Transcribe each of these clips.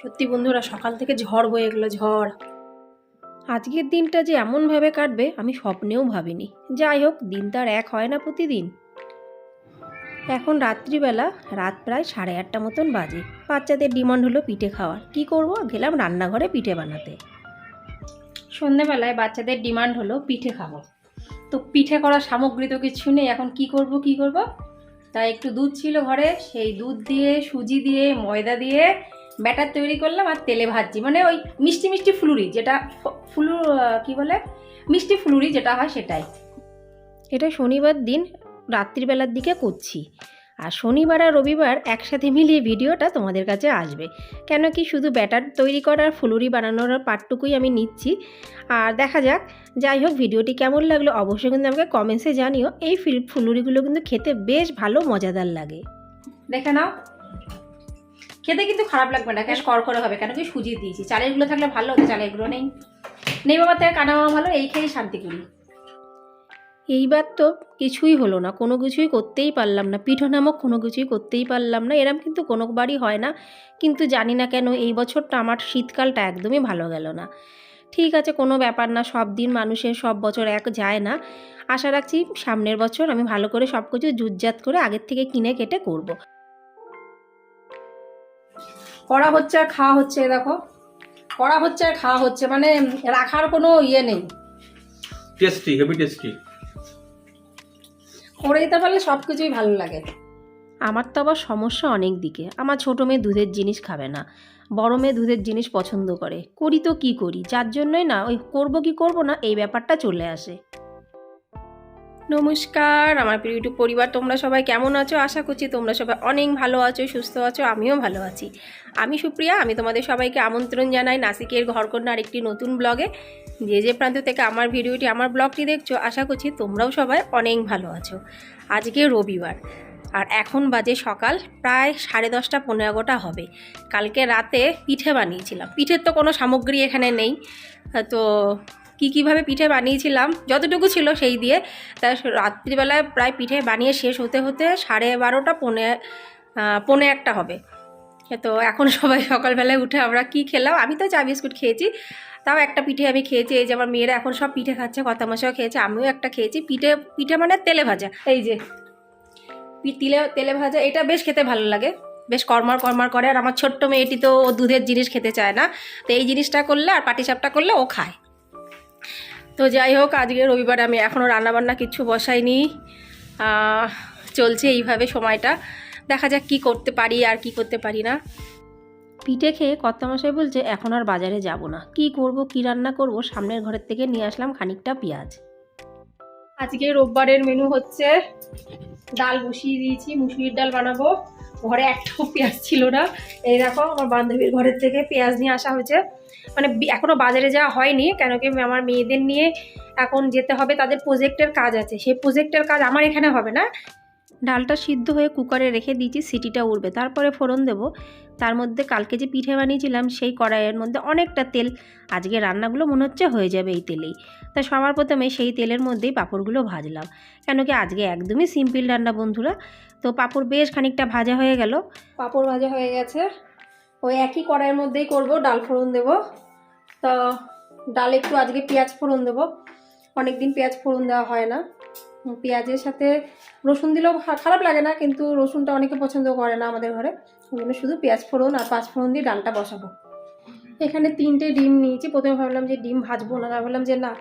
সত্যি বন্ধুরা, সকাল থেকে ঝড় বয়ে গেলো, ঝড়। আজকের দিনটা যে এমনভাবে কাটবে আমি স্বপ্নেও ভাবিনি। যাই হোক, দিন তো আর এক হয় না প্রতিদিন। এখন রাত্রিবেলা, রাত প্রায় 8:30 মতন বাজে। বাচ্চাদের ডিমান্ড হলো পিঠে খাওয়ার। কি করব, গেলাম রান্নাঘরে পিঠে বানাতে। সন্ধেবেলায় বাচ্চাদের ডিমান্ড হলো পিঠে খাবো। তো পিঠে করার সামগ্রী তো কিছু নেই, এখন কি করব। তাই একটু দুধ ছিল ঘরে, সেই দুধ দিয়ে, সুজি দিয়ে, ময়দা দিয়ে ব্যাটার তৈরি করলাম আর তেলে ভাজছি। মানে ওই মিষ্টি মিষ্টি ফুলুরি, যেটা কি বলে, মিষ্টি ফুলুরি যেটা হয় সেটাই। এটা শনিবার দিন রাত্রিবেলার দিকে করছি। আর শনিবার আর রবিবার একসাথে মিলিয়ে ভিডিওটা তোমাদের কাছে আসবে। কেন কি, শুধু ব্যাটার তৈরি করার ফুলুরি বানানোর পার্টটুকুই আমি নিচ্ছি। আর দেখা যাক। যাই হোক, ভিডিওটি কেমন লাগলো অবশ্যই কিন্তু আমাকে কমেন্টসে জানিও। এই ফুলুরিগুলো কিন্তু খেতে বেশ ভালো মজাদার লাগে। দেখে নাও, খেতে কিন্তু খারাপ লাগবে না, বেশ করকরে হবে। কেন কি, সুজি দিয়েছি। চালেরগুলো থাকলে ভালো হতো, চালেরগুলো নেই বাবার থেকে কানা মামা ভালো, এই খেয়েই শান্তি করি। এইবার তো কিছুই হলো না, কোনো কিছুই করতেই পারলাম না, পিঠো নামক কোনো কিছুই করতেই পারলাম না। এরম কিন্তু কোনোবারই হয় না, কিন্তু জানি না কেন এই বছরটা আমার শীতকালটা একদমই ভালো গেল না। ঠিক আছে, কোনো ব্যাপার না, সব দিন মানুষের সব বছর এক যায় না। আশা রাখছি সামনের বছর আমি ভালো করে সব কিছু জুতজাত করে আগের থেকে কিনে কেটে করব। করা হচ্ছে আর খাওয়া হচ্ছে, দেখো করা হচ্ছে আর খাওয়া হচ্ছে, মানে রাখার কোনো ইয়ে নেই। Tasty, heavy tasty. করে দিতে পারলে সব কিছুই ভালো লাগে। আমার তো আবার সমস্যা অনেক দিকে। আমার ছোটো মেয়ে দুধের জিনিস খাবে না, বড় মেয়ে দুধের জিনিস পছন্দ করে। করি তো কি করি, যার জন্যই না ওই করবো কি করবো না এই ব্যাপারটা চলে আসে। নমস্কার আমার প্রিয় ইউটিউব পরিবার, তোমরা সবাই কেমন আছো? আশা করছি তোমরা সবাই অনেক ভালো আছো, সুস্থ আছো। আমিও ভালো আছি। আমি সুপ্রিয়া, আমি তোমাদের সবাইকে আমন্ত্রণ জানাই নাসিকের ঘরকন্যার একটি নতুন ব্লগে। যে প্রান্ত থেকে আমার ভিডিওটি, আমার ব্লগটি দেখছো, আশা করছি তোমরাও সবাই অনেক ভালো আছো। আজকে রবিবার আর এখন বাজে সকাল প্রায় 10:30, 11টা হবে। কালকে রাতে পিঠে বানিয়েছিলাম। পিঠের তো কোনো সামগ্রী এখানে নেই, তো কীভাবে পিঠে বানিয়েছিলাম যতটুকু ছিল সেই দিয়ে। তা রাত্রিবেলায় প্রায় পিঠে বানিয়ে শেষ হতে হতে 12:30, পৌনে 1টা হবে। তো এখন সবাই সকালবেলায় উঠে আমরা কি খেলাম, আমি তো চা বিস্কুট খেয়েছি, তাও একটা পিঠে আমি খেয়েছি। এই যে আমার মেয়েরা এখন সব পিঠে খাচ্ছে, কর্তামশাও খেয়েছে, আমিও একটা খেয়েছি। পিঠে মানে তেলে ভাজা, এই যে তেলে ভাজা, এটা বেশ খেতে ভালো লাগে, বেশ কড়মড় করে। আর আমার ছোট্ট মেয়েটি তো ও দুধের জিনিস খেতে চায় না, তো এই জিনিসটা করলে আর পাটিসাপটা করলে ও খায়। তো যাই হোক, আজকে রবিবার আমি এখনও রান্নাবান্না কিচ্ছু বসাইনি, চলছে এইভাবে সময়টা। দেখা যাক কি করতে পারি আর কি করতে পারি না। পিঠে খেয়ে কর্তামশাই বলছে এখন আর বাজারে যাব না। কি করব, কি রান্না করব, সামনের ঘরের থেকে নিয়ে আসলাম খানিকটা পেঁয়াজ। আজকে রোববারের মেনু হচ্ছে ডাল বসিয়ে দিয়েছি, মুসুরির ডাল বানাবো। ঘরে একটাও পেঁয়াজ ছিল না, এই দেখো আমার বান্ধবীর ঘরের থেকে পেঁয়াজ নিয়ে আসা হয়েছে। মানে এখনও বাজারে যাওয়া হয়নি, কেন কি আমার মেয়েদের নিয়ে এখন যেতে হবে, তাদের প্রজেক্টের কাজ আছে। সেই প্রজেক্টের কাজ আমার এখানে হবে না। ডালটা সিদ্ধ হয়ে কুকারে রেখে দিয়েছি, সিটিটা উঠবে, তারপরে ফোড়ন দেব। তার মধ্যে কালকে যে পিঠে বানিয়েছিলাম সেই কড়াইয়ের মধ্যে অনেকটা তেল, আজকে রান্নাগুলো মনে হচ্ছে হয়ে যাবে এই তেলেই। তা সবার প্রথমে সেই তেলের মধ্যেই পাঁপড়গুলো ভাজলাম, কেন কি আজকে একদমই সিম্পল রান্না বন্ধুরা। তো পাঁপড় বেশ খানিকটা ভাজা হয়ে গেল, পাঁপড় ভাজা হয়ে গেছে। ওই একই কড়াইয়ের মধ্যেই করব, ডাল ফোড়ন দেব। তো ডালে একটু আজকে পেঁয়াজ ফোড়ন দেবো, অনেকদিন পেঁয়াজ ফোড়ন দেওয়া হয় না। পেঁয়াজের সাথে রসুন দিলেও খারাপ লাগে না, কিন্তু রসুনটা অনেকে পছন্দ করে না আমাদের ঘরে, ওই জন্য শুধু পেঁয়াজ ফোড়ন আর 5 ফোড়ন দিয়ে ডালটা বসাবো। এখানে 3টে ডিম নিয়েছি। প্রথমে ভাবলাম যে ডিম ভাজবো না, তারপর ভাবলাম যে না,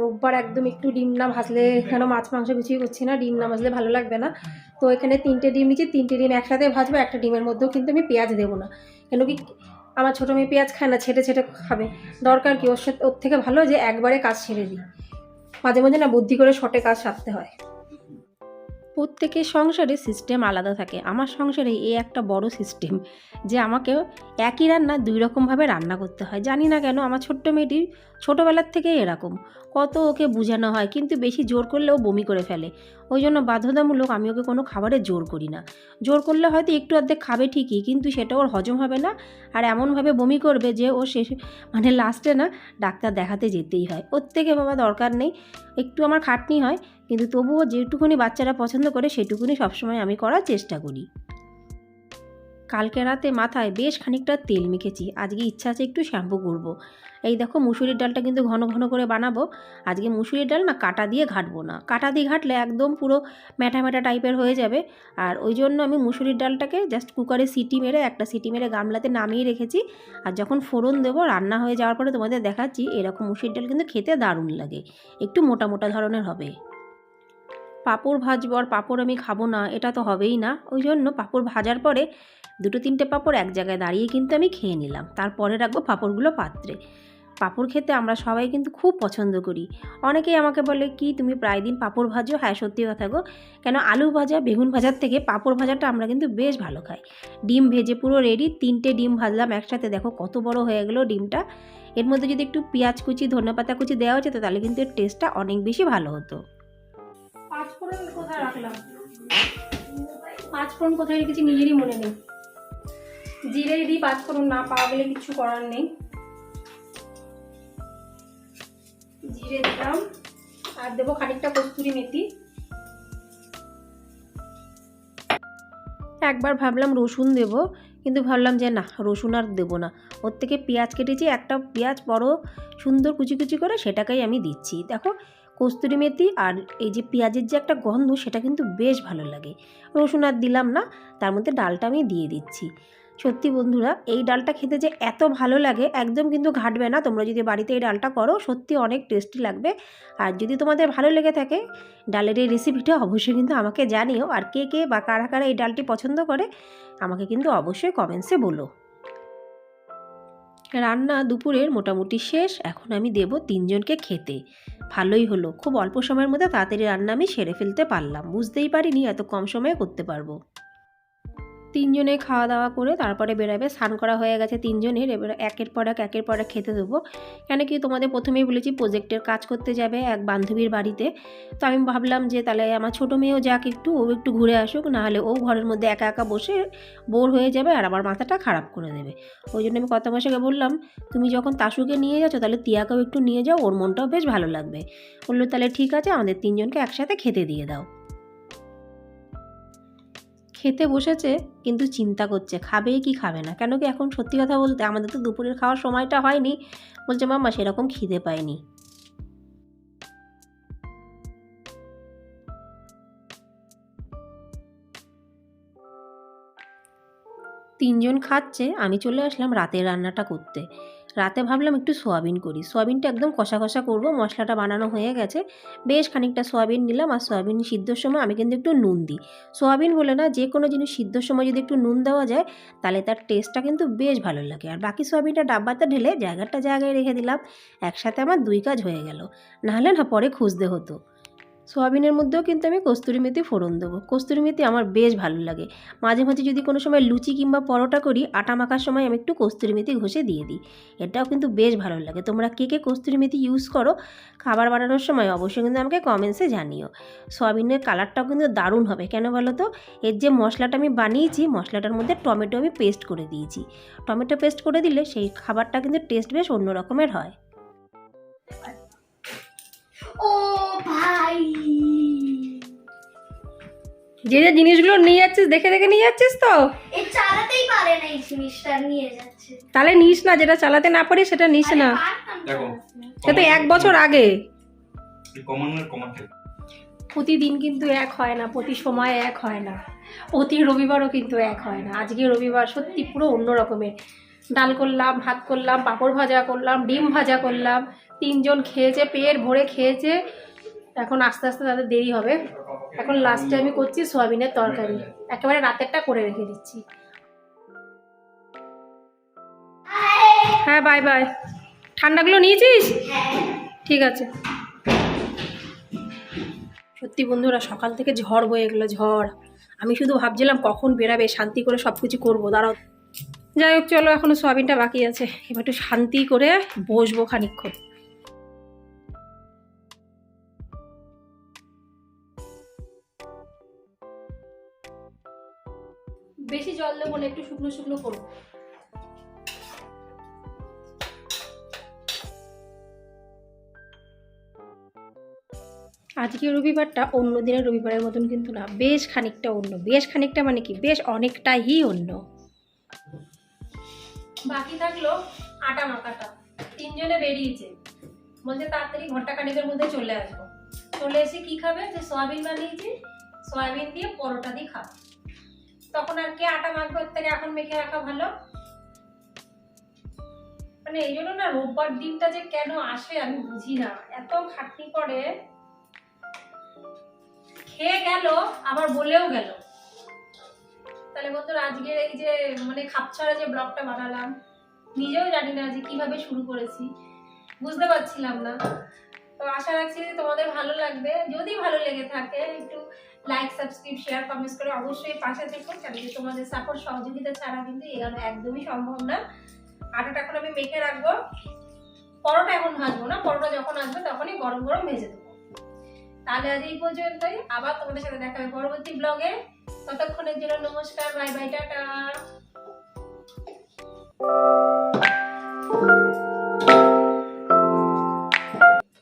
রোববার একদম একটু ডিম না ভাজলে, কেন মাছ মাংস কিছুই করছি না, ডিম না ভাজলে ভালো লাগবে না। তো এখানে 3টে ডিম নিয়েছি, 3টে ডিম একসাথে ভাজবো। একটা ডিমের মধ্যেও কিন্তু আমি পেঁয়াজ দেবো না, কেন কি আমার ছোটো মেয়ে পেঁয়াজ খায় না, ছেটে খাবে। দরকার কি, ওর থেকে ভালো যে একবারে কাজ ছেড়ে দিই। মাঝে মাঝে না বুদ্ধি করে শর্টে কাজ সারতে হয়। প্রত্যেকের সংসারে সিস্টেম আলাদা থাকে, আমার সংসারে এই একটা বড় সিস্টেম যে আমাকে একই রান্না 2 রকমভাবে রান্না করতে হয়। জানি না কেন আমার ছোট্ট মেয়েটি ছোটোবেলার থেকেই এরকম। কত ওকে বোঝানো হয়, কিন্তু বেশি জোর করলে ও বমি করে ফেলে। ওই জন্য বাধ্যতামূলক আমি ওকে কোনো খাবারে জোর করি না। জোর করলে হয়তো একটু অর্ধেক খাবে ঠিকই, কিন্তু সেটা ওর হজম হবে না, আর এমনভাবে বমি করবে যে ও শেষে মানে লাস্টে না ডাক্তার দেখাতে যেতেই হয়। ওর থেকে বাবা দরকার নেই, একটু আমার খাটনি হয়, কিন্তু তবুও যেটুকুনি বাচ্চারা পছন্দ করে সেটুকুনি সবসময় আমি করার চেষ্টা করি। কালকে রাতে মাথায় বেশ খানিকটা তেল মেখেছি, আজকে ইচ্ছা আছে একটু শ্যাম্পু করব। এই দেখো মুসুরির ডালটা কিন্তু ঘন ঘন করে বানাবো। আজকে মুসুরির ডাল না কাটা দিয়ে ঘাটবো না, কাটা দিয়ে ঘাটলে একদম পুরো ম্যাটা ম্যাটা টাইপের হয়ে যাবে। আর ওই জন্য আমি মুসুরির ডালটাকে জাস্ট কুকারে সিটি মেরে, একটা সিটি মেরে গামলাতে নামিয়ে রেখেছি। আর যখন ফোড়ন দেবো, রান্না হয়ে যাওয়ার পরে তোমাদের দেখাচ্ছি। এরকম মুসুরির ডাল কিন্তু খেতে দারুণ লাগে, একটু মোটা মোটা ধরনের হবে। পাঁপড় ভাজবো, আর পাঁপড় আমি খাবো না এটা তো হবেই না। ওই জন্য পাঁপড় ভাজার পরে 2-3টে পাঁপড় এক জায়গায় দাঁড়িয়ে কিন্তু আমি খেয়ে নিলাম, তারপরে রাখবো পাঁপড়গুলো পাত্রে। পাঁপড় খেতে আমরা সবাই কিন্তু খুব পছন্দ করি। অনেকেই আমাকে বলে কি তুমি প্রায় দিন পাঁপড় ভাজো? হ্যাঁ, সত্যি কথা গো। কেন, আলু ভাজা বেগুন ভাজার থেকে পাঁপড় ভাজাটা আমরা কিন্তু বেশ ভালো খাই। ডিম ভেজে পুরো রেডি, 3টে ডিম ভাজলাম একসাথে, দেখো কত বড় হয়ে গেলো ডিমটা। এর মধ্যে যদি একটু পেঁয়াজ কুচি ধনেপাতা কুচি দেওয়া যেত তাহলে কিন্তু এর টেস্টটা অনেক বেশি ভালো হতো। পাঁচফোড়ন কোথায় রাখলাম? পাঁচফোড়ন কোথায় রেখেছি নিজেরই মনে নেই। জিরে দিই, পাঁচফোড়ন না পাওয়া গেলে কিছু করার নেই। জিরে দিলাম, আর দেবো খানিকটা কস্তুরি মেথি। একবার ভাবলাম রসুন দেবো, কিন্তু ভাবলাম যে না, রসুন আর দেবো না। ওর থেকে পেঁয়াজ কেটেছি, একটা পেঁয়াজ বড় সুন্দর কুচি কুচি করে সেটাকেই আমি দিচ্ছি। দেখো কস্তুরি মেথি আর এই যে পেঁয়াজের যে একটা গন্ধ, সেটা কিন্তু বেশ ভালো লাগে। রসুন আর দিলাম না, তার মধ্যে ডালটা আমি দিয়ে দিচ্ছি। সত্যি বন্ধুরা, এই ডালটা খেতে যে এত ভালো লাগে, একদম কিন্তু ঘাটবে না। তোমরা যদি বাড়িতে এই ডালটা করো সত্যি অনেক টেস্টি লাগবে। আর যদি তোমাদের ভালো লেগে থাকে ডালের এই রেসিপিটা, অবশ্যই কিন্তু আমাকে জানিও। আর কে কে বা কারা কারা এই ডালটি পছন্দ করে আমাকে কিন্তু অবশ্যই কমেন্টসে বলো। রান্না দুপুরের মোটামুটি শেষ, এখন আমি দেব 3জনকে খেতে। ভালোই হলো, খুব অল্প সময়ের মধ্যে তাড়াতাড়ি রান্না আমি সেরে ফেলতে পারলাম। বুঝতেই পারিনি এত কম সময়ে করতে পারবো। 3জনে খাওয়া দাওয়া করে তারপরে বেরাবে। স্নান করা হয়ে গেছে 3জনের, এবার একের পর এক খেতে দেবো। কেন কি তোমাদের প্রথমেই বলেছি প্রজেক্টের কাজ করতে যাবে এক বান্ধবীর বাড়িতে। তো আমি ভাবলাম যে তাহলে আমার ছোটো মেয়েও যাক, ও একটু ঘুরে আসুক, নাহলে ও ঘরের মধ্যে একা একা বসে বোর হয়ে যাবে আর আমার মাথাটা খারাপ করে দেবে। ওই জন্য আমি কর্তামশাইকে বললাম তুমি যখন তাসুকে নিয়ে যাচ্ছ তাহলে তিয়াকেও একটু নিয়ে যাও, ওর মনটাও বেশ ভালো লাগবে। বললো তাহলে ঠিক আছে, আমাদের 3জনকে একসাথে খেতে দিয়ে দাও। খেতে বসেছে, কিন্তু চিন্তা করছে খাবে কি খাবে না। কেন কি এখন সত্যি কথা বলতে আমাদের তো দুপুরের খাওয়ার সময়টা হয়নি। বলছে মাম্মা সেরকম খিদে পায়নি। 3জন খাচ্ছে, আমি চলে আসলাম রাতের রান্নাটা করতে। রাতে ভাবলাম একটু সোয়াবিন করি। সোয়াবিনটা একদম কষা কষা করব, মশলাটা বানানো হয়ে গেছে। বেশ খানিকটা সোয়াবিন নিলাম, আর সোয়াবিন সিদ্ধর সময় আমি কিন্তু একটু নুন দিই। সোয়াবিন বলে না, যে কোনো জিনিস সিদ্ধর সময় যদি একটু নুন দেওয়া যায় তাহলে তার টেস্টটা কিন্তু বেশ ভালো লাগে। আর বাকি সোয়াবিনটা ডাব্বাতে ঢেলে জায়গায় রেখে দিলাম। একসাথে আমার 2 কাজ হয়ে গেল, নাহলে না পরে খুঁজতে হতো। সোয়াবিনের মধ্যেও কিন্তু আমি কস্তুরি মেথি ফোড়ন দেবো। কস্তুরি মেথি আমার বেশ ভালো লাগে। মাঝে মাঝে যদি কোনো সময় লুচি কিংবা পরোটা করি, আটা মাখার সময় আমি একটু কস্তুরি মেথি ঘষে দিয়ে দিই। এটাও কিন্তু বেশ ভালো লাগে। তোমরা কে কে কস্তুরি মেথি ইউজ করো খাবার বানানোর সময় অবশ্যই কিন্তু আমাকে কমেন্টসে জানিও। সোয়াবিনের কালারটাও কিন্তু দারুণ হবে। কেন বলো তো, এর যে মশলাটা আমি বানিয়েছি, মশলাটার মধ্যে টমেটো আমি পেস্ট করে দিয়েছি। টমেটো পেস্ট করে দিলে সেই খাবারটা কিন্তু টেস্ট বেশ অন্য রকমের হয়। ও ভাই, যে যে জিনিসগুলো নিয়ে যাচ্ছিস দেখে দেখে নিয়ে যাচ্ছিস তো? এই চালাতেই পারে না, এই জিনিসটা নিয়ে যাচ্ছে। তাহলে নিস না, যেটা চালাতে না পারিস সেটা নিস না। দেখো সে তো 1 বছর আগে। কমাতে প্রতিদিন কিন্তু এক হয় না, প্রতি সময় এক হয় না, প্রতি রবিবারও কিন্তু এক হয় না। আজকে রবিবার সত্যি পুরো অন্য রকমের। ডাল করলাম, ভাত করলাম, পাঁপড় ভাজা করলাম, ডিম ভাজা করলাম। 3জন খেয়েছে, পেট ভরে খেয়েছে। এখন আস্তে আস্তে তাদের দেরি হবে। এখন লাস্টে আমি করছি সয়াবিনের তরকারি, একেবারে রাতেরটা করে রেখে দিচ্ছি। হ্যাঁ, বাই বাই। ঠান্ডাগুলো নিয়েছিস? ঠিক আছে। সত্যি বন্ধুরা, সকাল থেকে ঝড় হয়ে গেলো, ঝড়। আমি শুধু ভাবছিলাম কখন বেরাবে, শান্তি করে সব কিছু করবো। দাঁড়াও, যাই হোক চলো, এখনো সয়াবিনটা বাকি আছে। এবার একটু শান্তি করে বসবো খানিকক্ষণ। বেশি জল দেবো না, একটু শুকনো শুকনো করবো। আজকে রবিবারটা অন্য দিনের রবিবারের মতন কিন্তু না, বেশ খানিকটা অন্য। বেশ খানিকটা মানে কি, বেশ অনেকটাই অন্য। বাকি থাকলো আটা মাখাটা। 3 জনে বেরিয়েছে, বলছে তাড়াতাড়ি ঘন্টা খানেকের মধ্যে চলে আসবো। চলে এসে কি খাবে, যে সয়াবিন বানিয়েছি, সয়াবিন দিয়ে পরোটা দিয়ে খাবে। তখন আর কে আটা মাখবে, ওর থেকে এখন মেখে রাখা ভালো। মানে এই জন্য না রোববার দিনটা যে কেন আসে আমি বুঝি না, এত খাটনি করে। খেয়ে গেল আবার বলেও গেল। তাহলে বন্ধুরা আজকের এই যে মানে খাপছাড়া যে ব্লগটা বানালাম, নিজেও জানি না যে কিভাবে শুরু করেছি, বুঝতে পারছিলাম না। তো আশা রাখছি যে তোমাদের ভালো লাগবে। যদি ভালো লেগে থাকে একটু লাইক, সাবস্ক্রাইব, শেয়ার, কমেন্টস করে অবশ্যই পাশে থেকো। কেন যে তোমাদের সাপোর্ট, সহযোগিতা ছাড়া কিন্তু এগুলো একদমই সম্ভব না। আটাটা এখন আমি মেখে রাখবো, পরোটা এখন ভাজবো না, পরোটা যখন আসবে তখনই গরম গরম ভেজে দেবো। তাহলে আজ এই পর্যন্তই, আবার তোমাদের সাথে দেখা হবে পরবর্তী ব্লগে। ততক্ষণের জন্য নমস্কার, বাই বাই, টাটা।